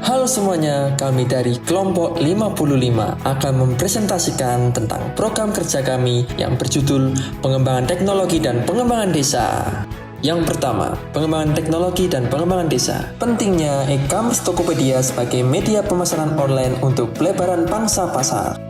Halo semuanya, kami dari kelompok 55 akan mempresentasikan tentang program kerja kami yang berjudul Pengembangan Teknologi dan Pengembangan Desa. Yang pertama, pengembangan teknologi dan pengembangan desa. Pentingnya e-commerce Tokopedia sebagai media pemasaran online untuk pelebaran pangsa pasar.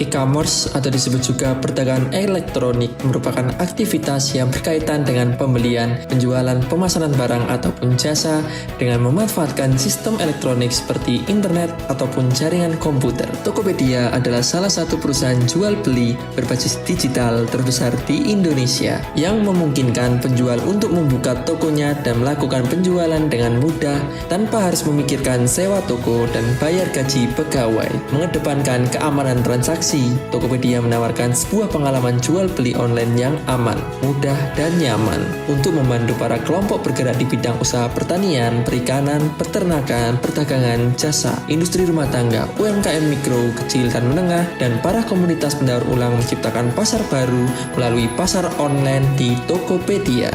E-commerce atau disebut juga perdagangan elektronik merupakan aktivitas yang berkaitan dengan pembelian, penjualan, pemasaran barang ataupun jasa dengan memanfaatkan sistem elektronik seperti internet ataupun jaringan komputer. Tokopedia adalah salah satu perusahaan jual beli berbasis digital terbesar di Indonesia yang memungkinkan penjual untuk membuka tokonya dan melakukan penjualan dengan mudah tanpa harus memikirkan sewa toko dan bayar gaji pegawai. Mengedepankan keamanan transaksi, Tokopedia menawarkan sebuah pengalaman jual beli online yang aman, mudah, dan nyaman untuk membantu para kelompok bergerak di bidang usaha pertanian, perikanan, peternakan, perdagangan, jasa, industri rumah tangga, UMKM mikro, kecil, dan menengah, dan para komunitas pendaur ulang menciptakan pasar baru melalui pasar online di Tokopedia.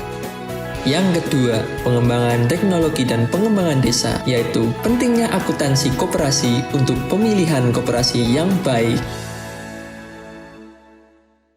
Yang kedua, pengembangan teknologi dan pengembangan desa, yaitu pentingnya akuntansi koperasi untuk pemilihan koperasi yang baik.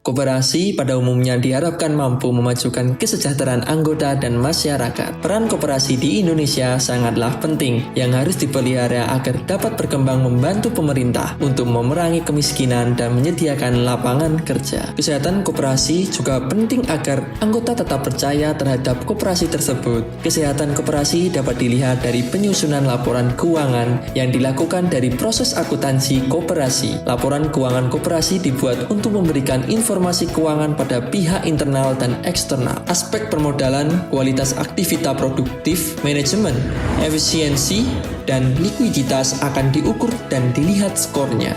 Koperasi pada umumnya diharapkan mampu memajukan kesejahteraan anggota dan masyarakat. Peran koperasi di Indonesia sangatlah penting yang harus dipelihara agar dapat berkembang membantu pemerintah untuk memerangi kemiskinan dan menyediakan lapangan kerja. Kesehatan koperasi juga penting agar anggota tetap percaya terhadap koperasi tersebut. Kesehatan koperasi dapat dilihat dari penyusunan laporan keuangan yang dilakukan dari proses akuntansi koperasi. Laporan keuangan koperasi dibuat untuk memberikan informasi keuangan pada pihak internal dan eksternal. Aspek permodalan, kualitas aktivitas produktif, manajemen, efisiensi, dan likuiditas akan diukur dan dilihat skornya.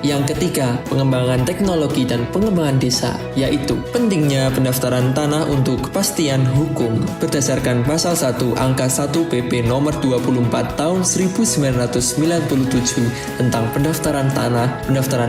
Yang ketiga, pengembangan teknologi dan pengembangan desa, yaitu pentingnya pendaftaran tanah untuk kepastian hukum. Berdasarkan pasal 1 angka 1 PP nomor 24 tahun 1997 tentang pendaftaran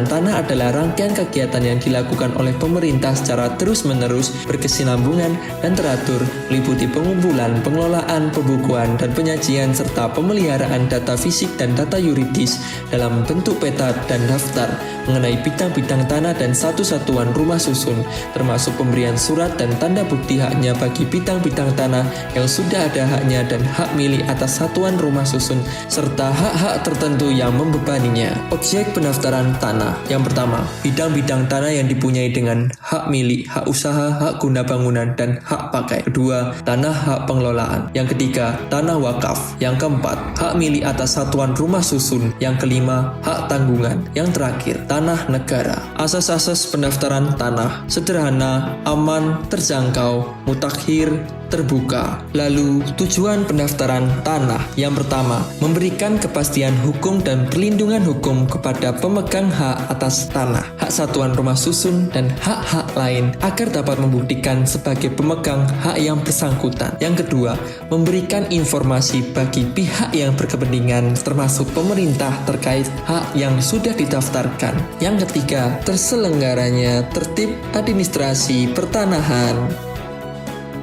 tanah adalah rangkaian kegiatan yang dilakukan oleh pemerintah secara terus-menerus, berkesinambungan, dan teratur, meliputi pengumpulan, pengelolaan, pembukuan, dan penyajian serta pemeliharaan data fisik dan data yuridis dalam bentuk peta dan daftar mengenai bidang-bidang tanah dan satu satuan rumah susun, termasuk pemberian surat dan tanda bukti haknya bagi bidang-bidang tanah yang sudah ada haknya dan hak milik atas satuan rumah susun, serta hak-hak tertentu yang membebaninya. Objek pendaftaran tanah. Yang pertama, bidang-bidang tanah yang dipunyai dengan hak milik, hak usaha, hak guna bangunan, dan hak pakai. Kedua, tanah hak pengelolaan. Yang ketiga, tanah wakaf. Yang keempat, hak milik atas satuan rumah susun. Yang kelima, hak tanggungan. Yang terakhir, tanah negara. Asas-asas pendaftaran tanah sederhana, aman, terjangkau, mutakhir, terbuka. Lalu, tujuan pendaftaran tanah. Yang pertama, memberikan kepastian hukum dan perlindungan hukum kepada pemegang hak atas tanah, hak satuan rumah susun, dan hak-hak lain agar dapat membuktikan sebagai pemegang hak yang bersangkutan. Yang kedua, memberikan informasi bagi pihak yang berkepentingan termasuk pemerintah terkait hak yang sudah didaftarkan. Yang ketiga, terselenggaranya tertib administrasi pertanahan.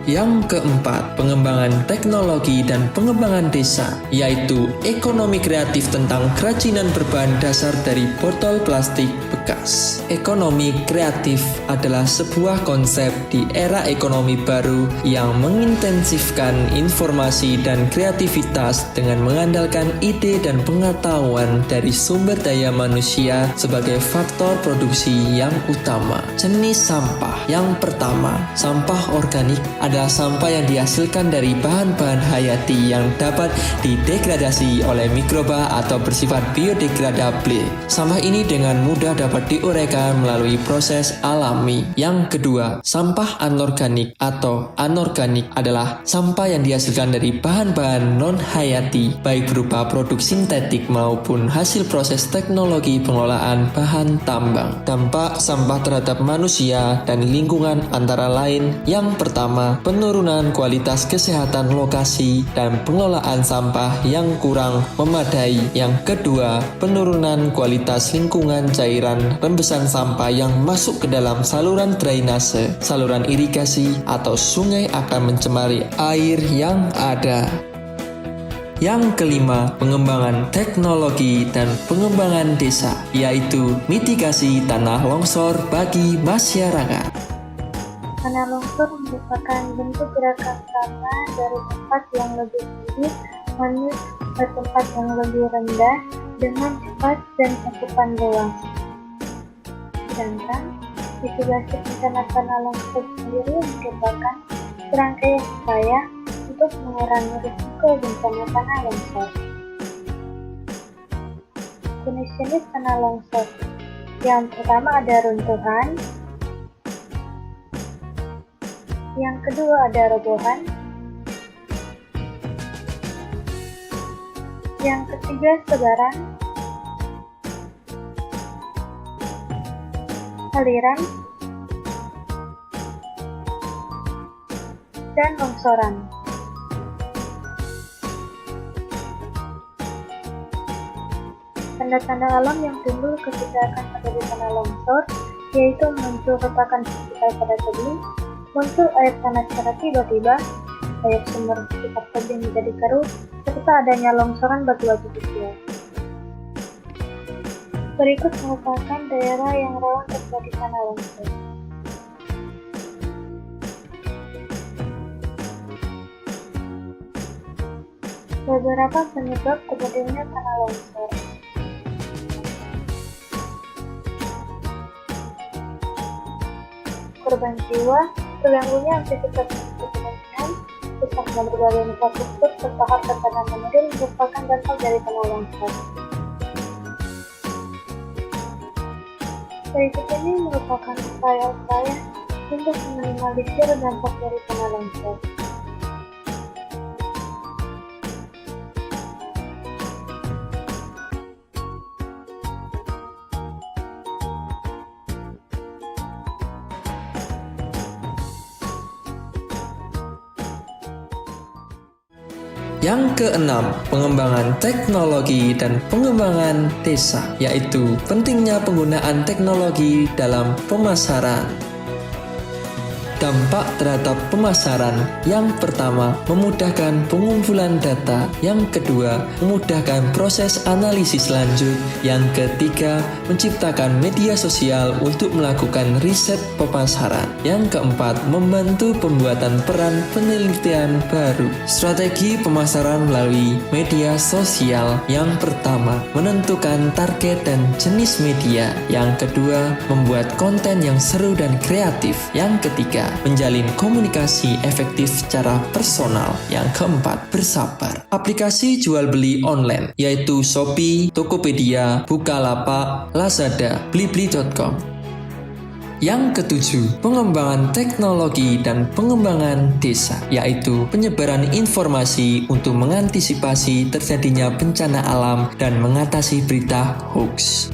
Yang keempat, pengembangan teknologi dan pengembangan desa, yaitu ekonomi kreatif tentang kerajinan berbahan dasar dari botol plastik bekas. Ekonomi kreatif adalah sebuah konsep di era ekonomi baru yang mengintensifkan informasi dan kreativitas dengan mengandalkan ide dan pengetahuan dari sumber daya manusia sebagai faktor produksi yang utama. Jenis sampah. Yang pertama, sampah organik adalah sampah yang dihasilkan dari bahan-bahan hayati yang dapat didegradasi oleh mikroba atau bersifat biodegradable. Sampah ini dengan mudah dapat diuraikan melalui proses alami. Yang kedua, sampah anorganik atau anorganik adalah sampah yang dihasilkan dari bahan-bahan non-hayati, baik berupa produk sintetik maupun hasil proses teknologi pengelolaan bahan tambang. Dampak sampah terhadap manusia dan lingkungan antara lain, yang pertama, penurunan kualitas kesehatan lokasi dan pengelolaan sampah yang kurang memadai. Yang kedua, penurunan kualitas lingkungan cairan rembesan sampah yang masuk ke dalam saluran drainase, saluran irigasi, atau sungai akan mencemari air yang ada. Yang kelima, pengembangan teknologi dan pengembangan desa, yaitu mitigasi tanah longsor bagi masyarakat. Tanah longsor merupakan bentuk gerakan tanah dari tempat yang lebih tinggi menuju ke tempat yang lebih rendah dengan cepat dan cakupan luas. Sedangkan mitigasi bencana tanah longsor sendiri merupakan serangkaian upaya untuk mengurangi risiko bencana tanah longsor. Jenis-jenis tanah longsor. Yang pertama ada runtuhan. Yang kedua ada robohan. Yang ketiga sebaran, aliran, dan longsoran. Tanda-tanda alam yang timbul ketika akan terjadi tanah longsor yaitu muncul retakan vertikal pada tebing, muncul air tanah secara tiba-tiba, air sumber sekitar tebing menjadi keruh, serta adanya longsoran batu-batu kecil. Berikut merupakan daerah yang rawan terjadi tanah longsor. Beberapa penyebab terjadinya tanah longsor. Korban jiwa, terganggunya aktivitas kepentingan, rusaknya berbagai infrastruktur, serta harta tanah kemudian merupakan dampak dari tanah longsor. Berikut ini merupakan upaya-upaya untuk meminimalisir dampak dari tanah longsor. Yang keenam, pengembangan teknologi dan pengembangan desa, yaitu pentingnya penggunaan teknologi dalam pemasaran. Dampak terhadap pemasaran. Yang pertama, memudahkan pengumpulan data. Yang kedua, memudahkan proses analisis lanjut. Yang ketiga, menciptakan media sosial untuk melakukan riset pemasaran. Yang keempat, membantu pembuatan peran penelitian baru. Strategi pemasaran melalui media sosial. Yang pertama, menentukan target dan jenis media. Yang kedua, membuat konten yang seru dan kreatif. Yang ketiga, menjalin komunikasi efektif secara personal. Yang keempat, bersabar. Aplikasi jual beli online, yaitu Shopee, Tokopedia, Bukalapak, Lazada, Blibli.com. Yang ketujuh, pengembangan teknologi dan pengembangan desa, yaitu penyebaran informasi untuk mengantisipasi terjadinya bencana alam dan mengatasi berita hoax.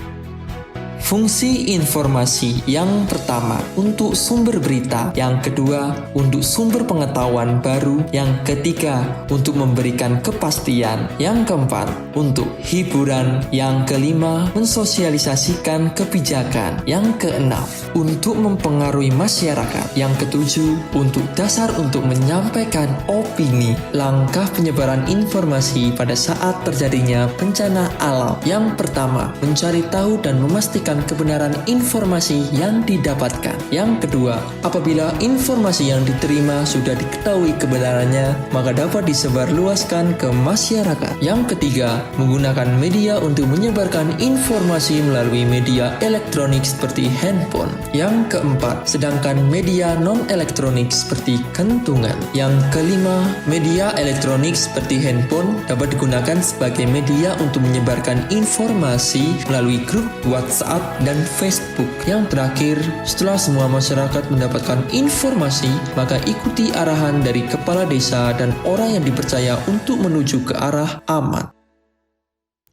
Fungsi informasi. Yang pertama, untuk sumber berita. Yang kedua, untuk sumber pengetahuan baru. Yang ketiga, untuk memberikan kepastian. Yang keempat, untuk hiburan. Yang kelima, mensosialisasikan kebijakan. Yang keenam, untuk mempengaruhi masyarakat. Yang ketujuh, untuk dasar untuk menyampaikan opini. Langkah penyebaran informasi pada saat terjadinya bencana alam. Yang pertama, mencari tahu dan memastikan kebenaran informasi yang didapatkan. Yang kedua, apabila informasi yang diterima sudah diketahui kebenarannya, maka dapat disebarluaskan ke masyarakat. Yang ketiga, menggunakan media untuk menyebarkan informasi melalui media elektronik seperti handphone. Yang keempat, sedangkan media non-elektronik seperti kentungan. Yang kelima, media elektronik seperti handphone dapat digunakan sebagai media untuk menyebarkan informasi melalui grup WhatsApp dan Facebook. Yang terakhir, setelah semua masyarakat mendapatkan informasi, maka ikuti arahan dari kepala desa dan orang yang dipercaya untuk menuju ke arah aman.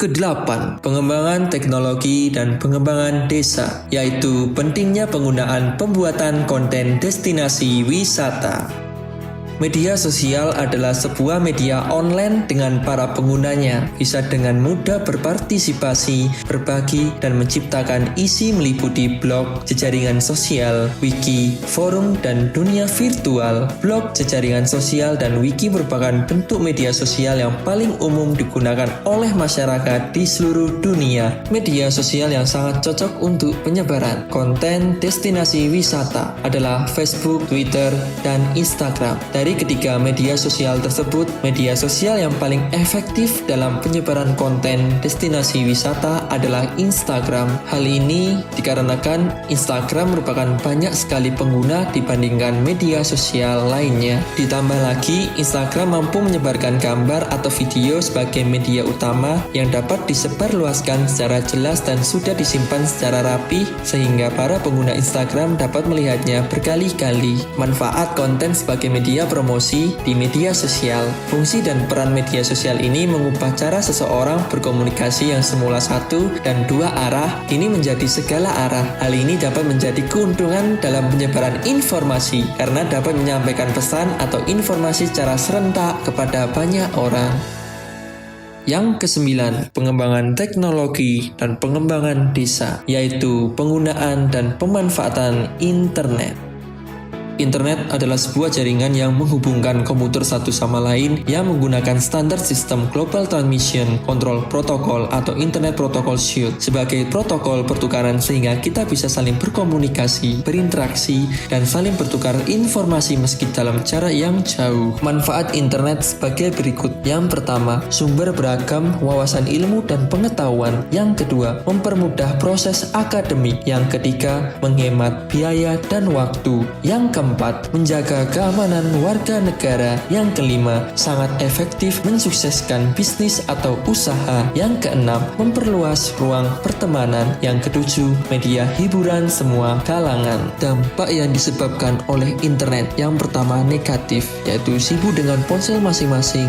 Kedelapan, pengembangan teknologi dan pengembangan desa, yaitu pentingnya penggunaan pembuatan konten destinasi wisata. Media sosial adalah sebuah media online dengan para penggunanya bisa dengan mudah berpartisipasi, berbagi, dan menciptakan isi meliputi blog, jejaringan sosial, wiki, forum, dan dunia virtual. Blog, jejaringan sosial, dan wiki merupakan bentuk media sosial yang paling umum digunakan oleh masyarakat di seluruh dunia. Media sosial yang sangat cocok untuk penyebaran konten destinasi wisata adalah Facebook, Twitter, dan Instagram. Dari ketiga media sosial tersebut, media sosial yang paling efektif dalam penyebaran konten destinasi wisata adalah Instagram. Hal ini dikarenakan Instagram merupakan banyak sekali pengguna dibandingkan media sosial lainnya. Ditambah lagi, Instagram mampu menyebarkan gambar atau video sebagai media utama yang dapat disebarluaskan secara jelas dan sudah disimpan secara rapi sehingga para pengguna Instagram dapat melihatnya berkali-kali. Manfaat konten sebagai media promosi di media sosial. Fungsi dan peran media sosial ini mengubah cara seseorang berkomunikasi yang semula satu dan dua arah kini menjadi segala arah. Hal ini dapat menjadi keuntungan dalam penyebaran informasi karena dapat menyampaikan pesan atau informasi secara serentak kepada banyak orang. Yang kesembilan, pengembangan teknologi dan pengembangan desa, yaitu penggunaan dan pemanfaatan internet. Internet adalah sebuah jaringan yang menghubungkan komputer satu sama lain yang menggunakan standar sistem Global Transmission Control Protocol atau Internet Protocol Suite sebagai protokol pertukaran sehingga kita bisa saling berkomunikasi, berinteraksi, dan saling bertukar informasi meski dalam jarak yang jauh. Manfaat internet sebagai berikut. Yang pertama, sumber beragam wawasan ilmu dan pengetahuan. Yang kedua, mempermudah proses akademik. Yang ketiga, menghemat biaya dan waktu. Yang keempat, menjaga keamanan warga negara. Yang kelima, sangat efektif mensukseskan bisnis atau usaha. Yang keenam, memperluas ruang pertemanan. Yang ketujuh, media hiburan semua kalangan. Dampak yang disebabkan oleh internet. Yang pertama, negatif, yaitu sibuk dengan ponsel masing-masing,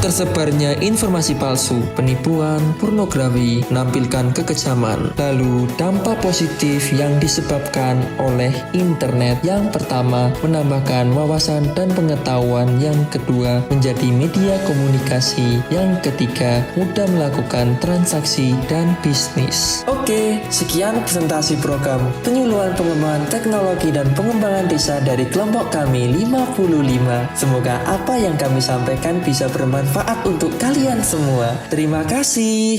tersebarnya informasi palsu, penipuan, pornografi, menampilkan kekejaman. Lalu, dampak positif yang disebabkan oleh internet. Yang pertama, menambahkan wawasan dan pengetahuan. Yang kedua, menjadi media komunikasi. Yang ketiga, mudah melakukan transaksi dan bisnis. Oke, sekian presentasi program penyuluhan pengembangan teknologi dan pengembangan desa dari kelompok kami 55. Semoga apa yang kami sampaikan bisa bermanfaat untuk kalian semua. Terima kasih.